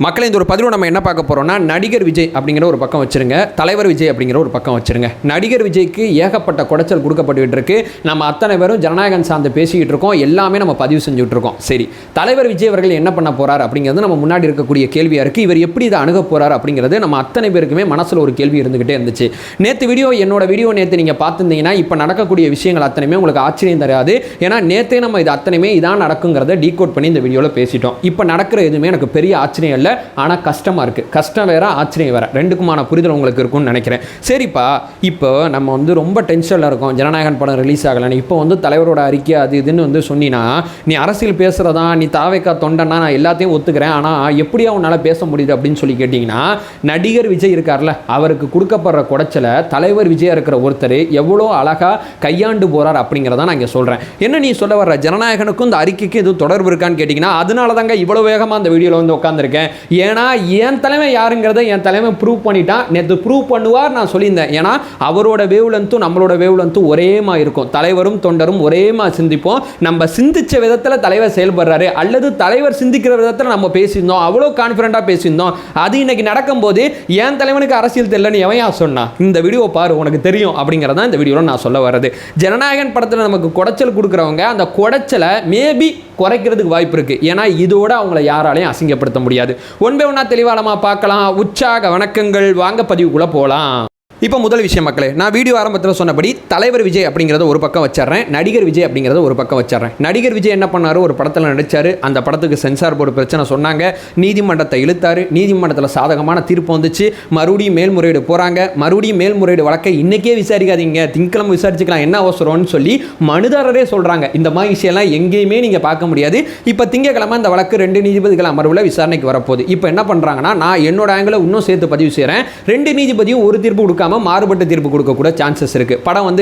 மக்களை இந்த ஒரு பதிவில் நம்ம என்ன பார்க்க போகிறோம்னா, நடிகர் விஜய் அப்படிங்கிற ஒரு பக்கம் வச்சுருங்க, தலைவர் விஜய் அப்படிங்கிற ஒரு பக்கம் வச்சுருங்க. நடிகர் விஜய்க்கு ஏகப்பட்ட குடைச்சல் கொடுக்கப்பட்டு இருக்கு. நம்ம அத்தனை பேரும் ஜனநாயகம் சார்ந்து பேசிக்கிட்டு இருக்கோம், எல்லாமே நம்ம பதிவு செஞ்சுட்டு இருக்கோம். சரி, தலைவர் விஜய் அவர்கள் என்ன பண்ண போகிறார் அப்படிங்கிறது நம்ம முன்னாடி இருக்கக்கூடிய கேள்வியாக இருக்குது. இவர் எப்படி இதை அணுக போகிறார் அப்படிங்கிறது நம்ம அத்தனை பேருக்குமே மனசில் ஒரு கேள்வி இருந்துகிட்டே இருந்துச்சு. என்னோட வீடியோ நேற்று நீங்கள் பார்த்துருந்தீங்கன்னா இப்போ நடக்கக்கூடிய விஷயங்கள் அத்தனையுமே உங்களுக்கு ஆச்சரியம் தராது. ஏன்னா நேற்றே நம்ம இது அத்தனையுமே இதான் நடக்குங்கிறத டீகோட் பண்ணி இந்த வீடியோவில் பேசிட்டோம். இப்போ நடக்கிற எதுவுமே எனக்கு பெரிய ஆச்சரியம் இல்லை, ஆனால் கஷ்டமாக இருக்குது. கஷ்டம் வேற, ஆச்சரியம் வேற, ரெண்டுக்குமான புரிதல் உங்களுக்கு இருக்கும்னு நினைக்கிறேன். சரிப்பா, இப்போ நம்ம ரொம்ப டென்ஷனில் இருக்கோம், ஜனநாயகன் படம் ரிலீஸ் ஆகலைன்னு. இப்போ தலைவரோட அறிக்கை அது இதுன்னு சொன்னீங்கன்னா, நீ அரசியல் பேசுகிறதா, நீ தாவேக்கா தொண்டனா, நான் எல்லாத்தையும் ஒத்துக்கிறேன், ஆனால் எப்படியா உன்னால் பேச முடியுது அப்படின்னு சொல்லி கேட்டிங்கன்னா, நடிகர் விஜய் இருக்கார்ல, அவருக்கு கொடுக்கப்படுற குடைச்சலை தலைவர் விஜய் இருக்கிற ஒருத்தர் எவ்வளோ அழகாக கையாண்டு போகிறார் அப்படிங்கிறத நான் இங்கே சொல்கிறேன். என்ன நீ சொல்ல வர்ற, ஜனநாயகனுக்கும் இந்த அறிக்கைக்கு எதுவும் தொடர்பு இருக்கான்னு கேட்டிங்கன்னா, அதனால தாங்க இவ்வளோ வேகமாக அந்த வீடியோவில் உட்காந்துருக்கேன். ஏன்னா என் தலைமை யாருங்கிறத என் தலைமை ப்ரூவ் பண்ணிட்டான். நேற்று ப்ரூவ் பண்ணுவார் நான் சொல்லியிருந்தேன். ஏன்னா அவரோட வேவ்லென்த்தும் நம்மளோட வேவ்லென்த்தும் ஒரேமா இருக்கும். தலைவரும் தொண்டரும் ஒரேமா சிந்திப்போம். நம்ம சிந்திச்ச விதத்தில் தலைவர் செயல்படுறாரு, அல்லது தலைவர் சிந்திக்கிற விதத்தில் நம்ம பேசியிருந்தோம், அவ்வளோ கான்ஃபிடண்டாக பேசியிருந்தோம். அது இன்னைக்கு நடக்கும்போது என் தலைவனுக்கு அரசியல் தெரியலன்னு எவன் சொன்னா? இந்த வீடியோ பாரு, உனக்கு தெரியும் அப்படிங்கிறதான் இந்த வீடியோவில் நான் சொல்ல வர்றது. ஜனநாயகன் படத்தில் நமக்கு குடைச்சல் கொடுக்குறவங்க அந்த குடைச்சலை மேபி குறைக்கிறதுக்கு வாய்ப்பு இருக்கு. ஏன்னா இதோட அவங்களை யாராலையும் அசிங்கப்படுத்த முடியாது. ஒன்பே ஒன்றா தெளிவாளமா பார்க்கலாம். உற்சாக வணக்கங்கள், வாங்க பதிவுக்குள்ள போகலாம். இப்போ முதல் விஷயம் மக்களே, நான் வீடியோ ஆரம்பத்தில் சொன்னபடி தலைவர் விஜய் அப்படிங்கிறத ஒரு பக்கம் வச்சிடறேன், நடிகர் விஜய் அப்படிங்கிறத ஒரு பக்கம் வச்சிடறேன். நடிகர் விஜய் என்ன பண்ணார், ஒரு படத்தில் நடித்தார், அந்த படத்துக்கு சென்சார் போர்டு பிரச்சனை சொன்னாங்க, நீதிமன்றத்தை இழுத்தார், நீதிமன்றத்தில் சாதகமான தீர்ப்பு வந்துச்சு, மறுபடியும் மேல்முறையீடு போகிறாங்க. மறுபடியும் மேல்முறையீடு வழக்கை இன்றைக்கே விசாரிக்காதீங்க, திங்கக்கிழமை விசாரிச்சுக்கலாம், என்ன அவசரம்னு சொல்லி மனுதாரரே சொல்கிறாங்க. இந்த மாதிரி விஷயம்லாம் எங்கேயுமே நீங்கள் பார்க்க முடியாது. இப்போ திங்கக்கிழமை இந்த வழக்கு 2 நீதிபதிகள் அமர்வில் விசாரணைக்கு வரப்போகுது. இப்போ என்ன பண்ணுறாங்கன்னா, நான் என்னோட ஆங்கில இன்னும் சேர்த்து பதிவு செய்கிறேன். 2 நீதிபதியும் ஒரு தீர்ப்பு கொடுக்காம மாறுபட்ட தீர்ப்பு கொடுக்க கூட சான்சஸ் இருக்கு. படம்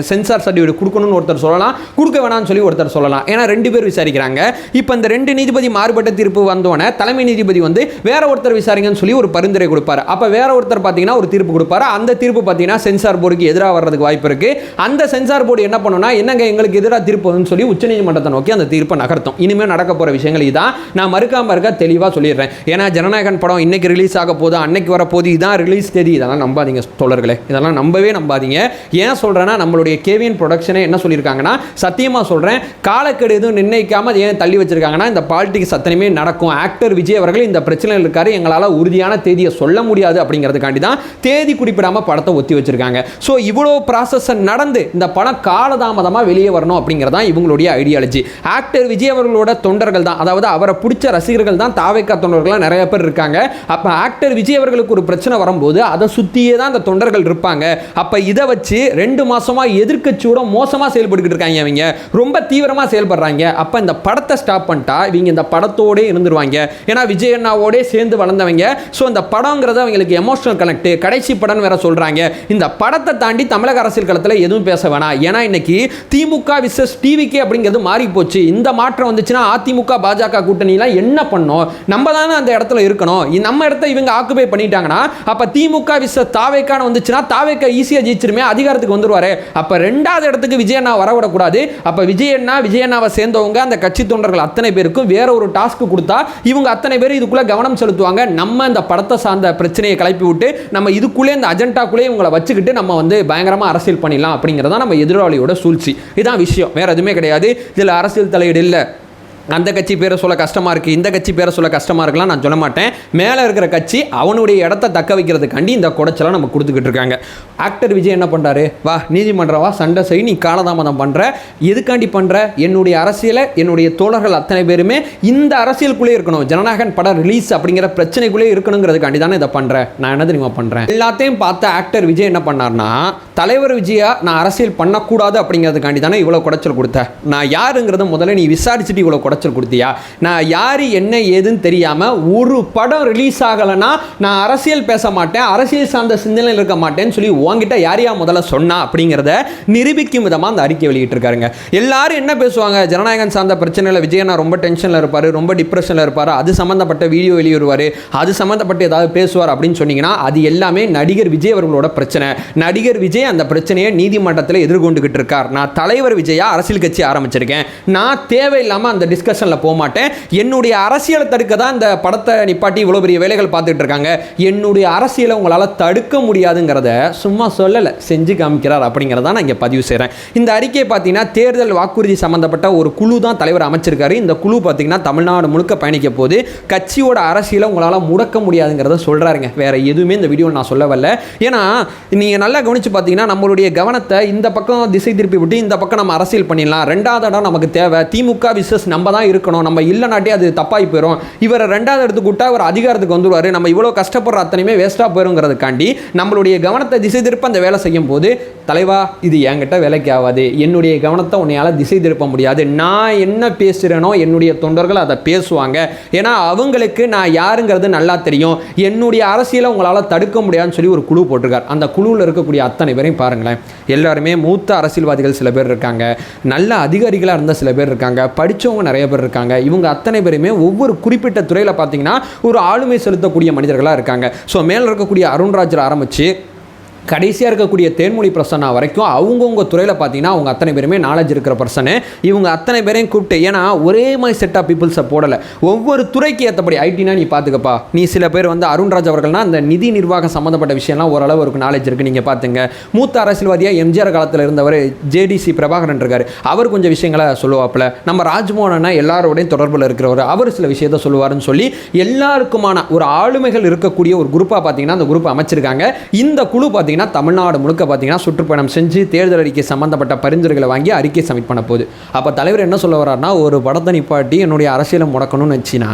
சென்சார் சர்டிஃபிகேட் கொடுக்கணும்னு ஒருத்தர் சொல்லலாம், கொடுக்க வேணாம்னு சொல்லி ஒருத்தர் சொல்லலாம். ஏன்னா 2 பேர் விசாரிக்கிறாங்க. இப்போ இந்த 2 நீதிபதி மாறுபட்ட தீர்ப்பு வந்தோடனே தலைமை நீதிபதி வேற ஒருத்தர் விசாரிங்கன்னு சொல்லி ஒரு பரிந்துரை கொடுப்பாரு. அப்ப வேற ஒருத்தர் பார்த்தீங்கன்னா ஒரு தீர்ப்பு கொடுப்பாரு. அந்த தீர்ப்பு பார்த்தீங்கன்னா சென்சார் போர்டுக்கு எதிராக வர்றதுக்கு வாய்ப்பு இருக்கு. அந்த சென்சார் போர்டு என்ன பண்ணும்னா, என்னங்க எங்களுக்கு எதிராக தீர்ப்பு வரும்னு சொல்லி உச்சநீதிமன்றத்தை நோக்கி அந்த தீர்ப்பை நகர்த்தும். இனிமேல் நடக்க போற விஷயங்கள் இதான். நான் மறுக்காம இருக்க தெளிவாக சொல்லிடுறேன். ஏன்னா ஜனநாயகன் படம் இன்னைக்கு ரிலீஸ் ஆக போது, அன்னைக்கு வரப்போது, இதான் ரிலீஸ் தேதி, இதெல்லாம் நம்பாதீங்க தோழர்களே, இதெல்லாம் நம்பவே நம்பாதீங்க. ஏன் சொல்றேன்னா, நம்மளுடைய கேவிஎன் ப்ரொடக்ஷனே என்ன சொல்லியிருக்காங்கன்னா, சத்தியமா சொல்றேன், காலக்கெடு எதுவும் நிர்ணயிக்காம ஏன் தள்ளி வச்சிருக்காங்கன்னா, இந்த பாலிடிக்ஸ் சத்தனமே நடக்கும். ஆக்டர் விஜய் அவர்கள் இந்த பிரச்சனையில் இருக்காரு, எங்களால் உறுதியான தேதியை சொல்ல முடியாது அப்படிங்கிறதுக்காண்டி தான் தேதி குறிப்பிடாம படத்தை ஒத்தி வச்சிருக்காங்க. ஸோ இவ்வளோ ப்ராசஸ் நடந்து இந்த படம் காலதாமதமாக வெளியே வரணும் அப்படிங்கிறதா இவங்களுடைய ஐடியாலஜி. ஆக்டர் விஜய் அவர்களோட தொண்டர்கள் தான், அதாவது அவரை பிடிச்ச ரசிகர்கள் தான் தாவேக்கா தொண்டர்களாக நிறைய பேர் இருக்காங்க. அப்போ ஆக்டர் விஜய் அவர்களுக்கு ஒரு பிரச்சனை வரும்போது அதை சுற்றியே தான் அந்த தொண்டர்கள் இருப்பாங்க. அப்ப இதை வச்சு 2 மாசமா எதிர்க்கட்சியோட மோசமா செயல்பட்டு இருக்காங்க. அவங்க ரொம்ப தீவிரமா செயல்படுறாங்க. அப்ப இந்த படத்தை ஸ்டாப் பண்ணிட்டா இவங்க இந்த படத்தோட இருந்துருவாங்க. ஏன்னா விஜய் அண்ணாவோட சேர்ந்து வளர்ந்தவங்க. ஸோ இந்த படங்கிறது அவங்களுக்கு எமோஷனல் கனெக்ட், கடைசி படம் வேற சொல்றாங்க. இந்த படத்தை தாண்டி தமிழக அரசியல் களத்தில் எதுவும் பேச வேணாம். ஏன்னா இன்னைக்கு திமுக விசஸ் டிவிகே அப்படிங்கிறது மாறி போச்சு. இந்த மாற்றம் வந்துச்சுன்னா அதிமுக பாஜக கூட்டணிலாம் என்ன பண்ணோம்? நம்ம தானே அந்த இடத்துல இருக்கணும். நம்ம இடத்த இவங்க ஆக்குபை பண்ணிட்டாங்கன்னா அப்ப திமுக விசஸ் தாவேக்கான வந்துச்சுன்னா தாவேக்கா ஈஸியா ஜெயிச்சிருமே, அதிகாரத்துக்கு வந்துருவாரு. அப்ப 2வது இடத்துக்கு விஜய் அண்ணா வரவிடக்கூடாது. அப்ப விஜய் அண்ணாவை சேர்ந்தவங்க அந்த கட்சி தொண்டர்கள் அத்தனை பேருக்கும் வேற ஒரு டாஸ்க் கொடுத்தா இவங்க அத்தனை பேர் இதுக்குள்ள கவனம் செலுத்துவாங்க. நம்ம இந்த படத்தை சார்ந்த பிரச்சனையை கிளப்பி விட்டு நம்ம இதுக்குள்ளே இந்த அஜெண்டாக்குள்ளே இவங்களை வச்சுக்கிட்டு நம்ம பயங்கரமா அரசியல் பண்ணிடலாம் அப்படிங்கிறதா நம்ம எதிராளியோட சூழ்ச்சி. இதான் விஷயம், வேற எதுவுமே கிடையாது. இதுல அரசியல் தலையீடு இல்லை. அந்த கட்சி பேரை சொல்ல கஷ்டமாக இருக்குது, இந்த கட்சி பேரை சொல்ல கஷ்டமாக இருக்கலாம் நான் சொல்ல மாட்டேன். மேலே இருக்கிற கட்சி அவனுடைய இடத்த தக்க வைக்கிறதுக்காண்டி இந்த குடைச்சலாம் நம்ம கொடுத்துக்கிட்டு இருக்காங்க. ஆக்டர் விஜய் என்ன பண்ணுறாரு, வா நீதிமன்றம் வா, சண்டை செய், நீ காலதாமதம் பண்ணுற, எதுக்காண்டி பண்ணுற? என்னுடைய அரசியலை என்னுடைய தோழர்கள் அத்தனை பேருமே இந்த அரசியலுக்குள்ளே இருக்கணும், ஜனநாயகன் படம் ரிலீஸ் அப்படிங்கிற பிரச்சனைக்குள்ளே இருக்கணுங்கிறதுக்காண்டி தானே இதை பண்ணுறேன். நான் என்ன தெரியுமா பண்ணுறேன், எல்லாத்தையும் பார்த்த ஆக்டர் விஜய் என்ன பண்ணார்னா, தலைவர் விஜயா நான் அரசியல் பண்ணக்கூடாது அப்படிங்கிறதுக்காண்டி தானே இவ்வளோ குடைச்சல் கொடுத்தேன். நான் யாருங்கிறத முதல்ல நீ விசாரிச்சுட்டு இவ்வளோ குடைச்சல் கொடுத்தியா? நான் யாரு என்ன ஏதுன்னு தெரியாம ஒரு படம் ரிலீஸ் ஆகலைன்னா நான் அரசியல் பேச மாட்டேன், அரசியல் சார்ந்த சிந்தனையில் இருக்க மாட்டேன்னு சொல்லி உங்ககிட்ட யாரையா முதல்ல சொன்னா அப்படிங்கிறத நிரூபிக்கும் விதமாக அந்த அறிக்கை வெளியிட்டு இருக்காருங்க. எல்லாரும் என்ன பேசுவாங்க, ஜனநாயகன் சார்ந்த பிரச்சனையில் விஜயண்ணா ரொம்ப டென்ஷனில் இருப்பார், ரொம்ப டிப்ரெஷனில் இருப்பார், அது சம்மந்தப்பட்ட வீடியோ வெளியிடுவார், அது சம்மந்தப்பட்ட ஏதாவது பேசுவார் அப்படின்னு சொன்னீங்கன்னா அது எல்லாமே நடிகர் விஜய் அவர்களோட பிரச்சனை. நடிகர் விஜய் அந்த பிரச்சனையை நீதிமன்றத்தில் எதிர்கொண்டுகிட்டு இருக்கார். நான் தலைவர் விஜயா அரசியல் கட்சி ஆரம்பிச்சிருக்கேன், நான் தேவையில்லாமல் அந்த டிஸ்கஷனில் போக மாட்டேன். என்னுடைய அரசியலை தடுக்க தான் இந்த படத்தை நிப்பாட்டி இவ்வளோ பெரிய வேலைகள் பார்த்துட்டு இருக்காங்க. என்னுடைய அரசியலை உங்களால் தடுக்க முடியாதுங்கிறத சும்மா சொல்லலை, செஞ்சு காமிக்கிறார் அப்படிங்கிறத நான் இங்கே பதிவு செய்கிறேன். இந்த அறிக்கையை பார்த்தீங்கன்னா தேர்தல் வாக்குறுதி சம்மந்தப்பட்ட ஒரு குழு தான் தலைவர் அமைச்சிருக்காரு. இந்த குழு பார்த்தீங்கன்னா தமிழ்நாடு முழுக்க பயணிக்க போது கட்சியோட அரசியலை உங்களால் முடக்க முடியாதுங்கிறத சொல்கிறாருங்க. வேற எதுவுமே இந்த வீடியோவில் நான் சொல்ல வரல. ஏன்னா நீங்கள் நல்லா கவனித்து பார்த்தீங்கன்னா நம்மளுடைய கவனத்தை இந்த பக்கம் திசை திருப்பி விட்டு இந்த பக்கம் நம்ம அரசியல் பண்ணிடலாம். ரெண்டாவது இடம் நமக்கு தேவை, திமுக விசஸ் நம்ம தான் இருக்கணும், நம்ம இல்லைனாட்டி அது தப்பாகி போயிடும், இவரை ரெண்டாவது இடத்துக்கு விட்டா அவர் அதிகாரத்துக்கு வந்துடுவார், நம்ம இவ்வளோ கஷ்டப்படுற அத்தனையுமே வேஸ்ட்டாக போயிருங்கிறதுக்காண்டி நம்மளுடைய கவனத்தை திசை திருப்ப அந்த வேலை செய்யும் போது, தலைவா இது என்கிட்ட வேலைக்கு ஆகாது, என்னுடைய கவனத்தை உன்னையால் திசை திருப்ப முடியாது, நான் என்ன பேசுகிறேனோ என்னுடைய தொண்டர்கள் அதை பேசுவாங்க, ஏன்னா அவங்களுக்கு நான் யாருங்கிறது நல்லா தெரியும், என்னுடைய அரசியலை உங்களால் தடுக்க முடியாதுன்னு சொல்லி ஒரு குழு போட்டிருக்கார். அந்த குழுவில் இருக்கக்கூடிய அத்தனை பேரையும் பாருங்களேன், எல்லாருமே மூத்த அரசியல்வாதிகள் சில பேர் இருக்காங்க, நல்ல அதிகாரிகளாக இருந்த சில பேர் இருக்காங்க, படித்தவங்க நிறைய பேர் இருக்காங்க. இவங்க அத்தனை பேருமே ஒவ்வொரு குறிப்பிட்ட துறையில் பார்த்தீங்கன்னா ஒரு ஆளுமை செலுத்தக்கூடிய மனிதர்களாக இருக்காங்க. ஸோ மேலே இருக்கக்கூடிய அருண்ராஜில் ஆரம்பித்து கடைசியாக இருக்கக்கூடிய தேன்மொழி பிரசன்னா வரைக்கும் அவங்கவுங்க துறையில் பார்த்தீங்கன்னா அவங்க அத்தனை பேருமே நாலேஜ் இருக்கிற பர்சனு. இவங்க அத்தனை பேரையும் கூப்பிட்டு, ஏன்னா ஒரே மாதிரி செட் ஆஃப் பீப்புள்ஸை போடலை, ஒவ்வொரு துறைக்கு ஏற்றபடி ஐடினா நீ பார்த்துக்கப்பா, நீ சில பேர் வந்து அருண்ராஜ் அவர்கள்னா அந்த நிதி நிர்வாகம் சம்மந்தப்பட்ட விஷயம்லாம் ஓரளவு ஒரு நாலேஜ் இருக்குது, நீங்கள் பார்த்துங்க. மூத்த அரசியல்வாதியாக எம்ஜிஆர் காலத்தில் இருந்தவர் ஜேடிசி பிரபாகரன் இருக்கார், அவர் கொஞ்சம் விஷயங்களை சொல்லுவாப்பில். நம்ம ராஜ்மோகனா எல்லாரோடையும் தொடர்பில் இருக்கிறவர், அவர் சில விஷயத்தை சொல்லுவார்னு சொல்லி எல்லாருக்குமான ஒரு ஆளுமைகள் இருக்கக்கூடிய ஒரு குரூப்பாக பார்த்தீங்கன்னா அந்த குரூப் அமைச்சிருக்காங்க. இந்த குழு பார்த்தீங்கன்னா தமிழ்நாடு முழுக்க பார்த்தீங்கன்னா சுற்றுப்பயணம் செஞ்சு தேர்தல் அறிக்கை சம்பந்தப்பட்ட பரிந்துரைகளை வாங்கி அறிக்கை சப்மிட் பண்ண போகுது. அப்போ தலைவர் என்ன சொல்ல வர்றாருன்னா, ஒரு படத்தை நிப்பாட்டி என்னுடைய அரசியலை முடக்கணும்னு வச்சுன்னா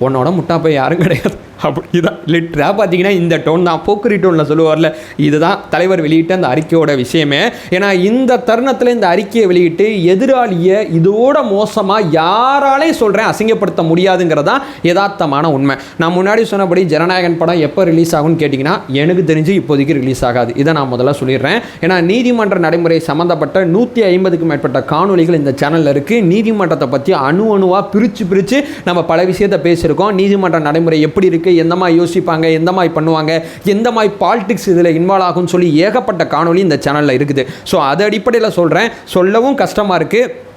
உன்னோட முட்டா போய் யாரும் கிடையாது. அப்படிதான் லிட்டராக பார்த்தீங்கன்னா இந்த டோன் தான், போக்குரி டோனில் சொல்லுவார்ல, இதுதான் தலைவர் வெளியிட்ட அந்த அறிக்கையோட விஷயமே. ஏன்னா இந்த தருணத்தில் இந்த அறிக்கையை வெளியிட்டு எதிராளியை இதோட மோசமாக யாராலையும் சொல்கிறேன் அசிங்கப்படுத்த முடியாதுங்கிறதான் யதார்த்தமான உண்மை. நான் முன்னாடி சொன்னபடி ஜனநாயகன் படம் எப்போ ரிலீஸ் ஆகும்னு கேட்டிங்கன்னா எனக்கு தெரிஞ்சு இப்போதைக்கு ரிலீஸ் ஆகாது. இதை நான் முதல்ல சொல்லிடுறேன். ஏன்னா நீதிமன்ற நடைமுறை சம்மந்தப்பட்ட 150க்கும் மேற்பட்ட காணொலிகள் இந்த சேனலில் இருக்குது. நீதிமன்றத்தை பற்றி அணுவாக பிரித்து நம்ம பல விஷயத்தை பேசியிருக்கோம். நீதிமன்ற நடைமுறை எப்படி இருக்குது, எந்த மாதிரி யோசிப்பாங்க, எந்த மாதிரி பண்ணுவாங்க, எந்த மாதிரி பாலிடிக்ஸ் இதில் இன்வால்வ் ஆகும்னு சொல்லி ஏகப்பட்ட காணொலி இந்த சேனலில் இருக்குது. ஸோ அது அடிப்படையில் சொல்கிறேன், சொல்லவும் கஷ்டமாக இருக்குது.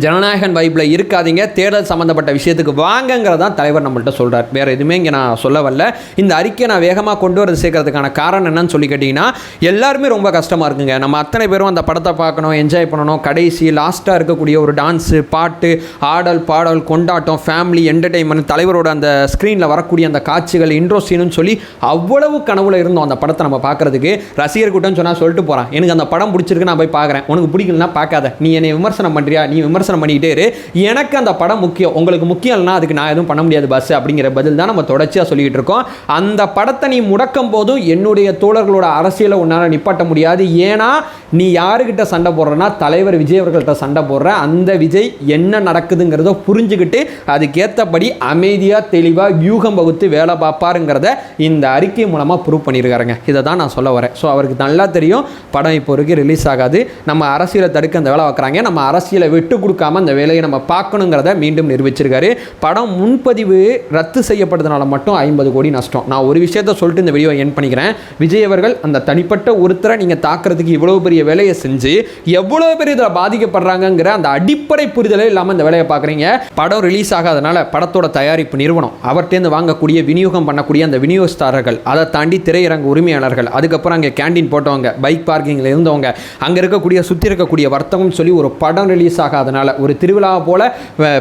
ஜனநாயகன் வைப்பில் இருக்காதீங்க, தேர்தல் சம்மந்தப்பட்ட விஷயத்துக்கு வாங்கங்கிறதான் தலைவர் நம்மள்கிட்ட சொல்கிறார். வேறு எதுவுமே இங்கே நான் சொல்ல வரல. இந்த அறிக்கையை நான் வேகமாக கொண்டு வரது சேர்க்கறதுக்கான காரணம் என்னன்னு சொல்லி கேட்டிங்கன்னா, எல்லாருமே ரொம்ப கஷ்டமாக இருக்குங்க. நம்ம அத்தனை பேரும் அந்த படத்தை பார்க்கணும், என்ஜாய் பண்ணணும், கடைசி லாஸ்ட்டாக இருக்கக்கூடிய ஒரு டான்ஸு, பாட்டு, ஆடல், பாடல், கொண்டாட்டம், ஃபேமிலி என்டர்டெயின்மெண்ட், தலைவரோட அந்த ஸ்க்ரீனில் வரக்கூடிய அந்த காட்சிகள், இன்ட்ரோ சீனுன்னு சொல்லி அவ்வளவு கனவுல இருந்தோம் அந்த படத்தை நம்ம பார்க்குறதுக்கு. ரசிகர் கூட்டம்னு சொன்னால் சொல்லிட்டு போகிறான், எனக்கு அந்த படம் பிடிச்சிருக்கு, நான் போய் பார்க்குறேன், உனக்கு பிடிக்கலன்னா பார்க்காத, நீ என்னை விமர்சனம் பண்ணுறியா, நீ விமர்சனம் பண்ணிக்கிட்டே இரு, எனக்கு அந்த படம் முக்கியம், உங்களுக்கு முக்கியம் இல்லைனா அதுக்கு நான் எதுவும் பண்ண முடியாது பாஸ் அப்படிங்கிற பதில் தான் நம்ம தொடர்ச்சியாக சொல்லிக்கிட்டு இருக்கோம். அந்த படத்தை நீ முடக்கும் போதும் என்னுடைய தோழர்களோட அரசியலை உன்னால் நிப்பாட்ட முடியாது. ஏன்னா நீ யாருக்கிட்ட சண்டை போடுறனா, தலைவர் விஜய் அவர்கள்ட்ட சண்டை போடுற. அந்த விஜய் என்ன நடக்குதுங்கிறத புரிஞ்சுக்கிட்டு அதுக்கேற்றபடி அமைதியாக தெளிவாக யூகம் வகுத்து வேலை பார்ப்பாருங்கிறத இந்த அறிக்கை மூலமாக ப்ரூவ் பண்ணியிருக்காருங்க. இதை தான் நான் சொல்ல வரேன். ஸோ அவருக்கு நல்லா தெரியும் படம் இப்போ வரைக்கும் ரிலீஸ் ஆகாது, நம்ம அரசியலை தடுக்க அந்த வேலை பார்க்குறாங்க, நம்ம அரசியலை விட்டு கொடுக்காம அந்த வேலையை நம்ம பார்க்கணுங்கிறத மீண்டும் நிரூபிச்சிருக்காரு. படம் முன்பதிவு ரத்து செய்யப்படுறதுனால மட்டும் 50 கோடி நஷ்டம். நான் ஒரு விஷயத்த சொல்லிட்டு இந்த வீடியோ என் பண்ணிக்கிறேன். விஜய் அவர்கள் அந்த தனிப்பட்ட ஒருத்தரை நீங்கள் தாக்குறதுக்கு இவ்வளோ பெரிய வேலையை செஞ்சு எவ்வளோ பேர் இதில் பாதிக்கப்படுறாங்கிற அந்த அடிப்படை புரிதலே இல்லாமல் இந்த வேலையை பார்க்குறீங்க. படம் ரிலீஸ் ஆகாதனால படத்தோட தயாரிப்பு நிறுவனம், அவர்கிட்டேருந்து வாங்கக்கூடிய விநியோகம் பண்ணக்கூடிய அந்த விநியோகஸ்தாரர்கள், அதை தாண்டி திரையரங்கு உரிமையாளர்கள், அதுக்கப்புறம் அங்கே கேண்டீன் போட்டவங்க, பைக் பார்க்கிங்கில் இருந்தவங்க, அங்கே இருக்கக்கூடிய சுற்றி இருக்கக்கூடிய வர்த்தகம் சொல்லி ஒரு படம் ரிலீஸ் ஆகாதனால, ஒரு திருவிழாவை போல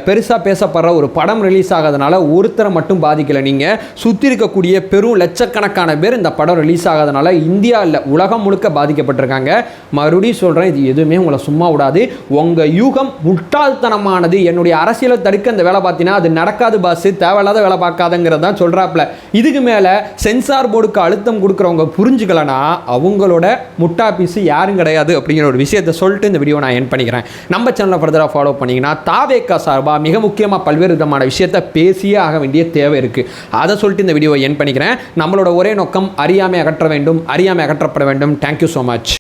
பெருசாக பேசப்படுற ஒரு படம் ரிலீஸ் ஆகாதனால ஒருத்தரை மட்டும் பாதிக்கலை. நீங்கள் சுற்றி இருக்கக்கூடிய பெரும் லட்சக்கணக்கான பேர் இந்த படம் ரிலீஸ் ஆகாதனால இந்தியா இல்லை உலகம் முழுக்க பாதிக்கப்பட்டிருக்காங்க. மறுபடியும் சொல்கிறேன், இது எதுவுமே உங்களை சும்மா விடாது. உங்கள் யூகம் முட்டாள்தனமானது. என்னுடைய அரசியலை தடுக்க இந்த வேலை பார்த்தீங்கன்னா அது நடக்காது பாஸ், தேவையில்லாத வேலை பார்க்காதங்கிறது தான் சொல்கிறாப்புல. இதுக்கு மேலே சென்சார் போர்டுக்கு அழுத்தம் கொடுக்குறவங்க புரிஞ்சுக்கலனா அவங்களோட முட்டா பீஸு யாரும் கிடையாது அப்படிங்கிற ஒரு விஷயத்தை சொல்லிட்டு இந்த வீடியோ நான் என் பண்ணிக்கிறேன். நம்ம சேனலை ஃபர்தராக ஃபாலோ பண்ணிங்கன்னா தாவேக்கா சார்பாக மிக முக்கியமாக பல்வேறு விதமான விஷயத்தை பேசியே ஆக வேண்டிய தேவை இருக்குது. அதை சொல்லிட்டு இந்த வீடியோவை என் பண்ணிக்கிறேன். நம்மளோட ஒரே நோக்கம் அறியாமை அகற்ற வேண்டும், அறியாமை அகற்றப்பட வேண்டும். Thank you so much.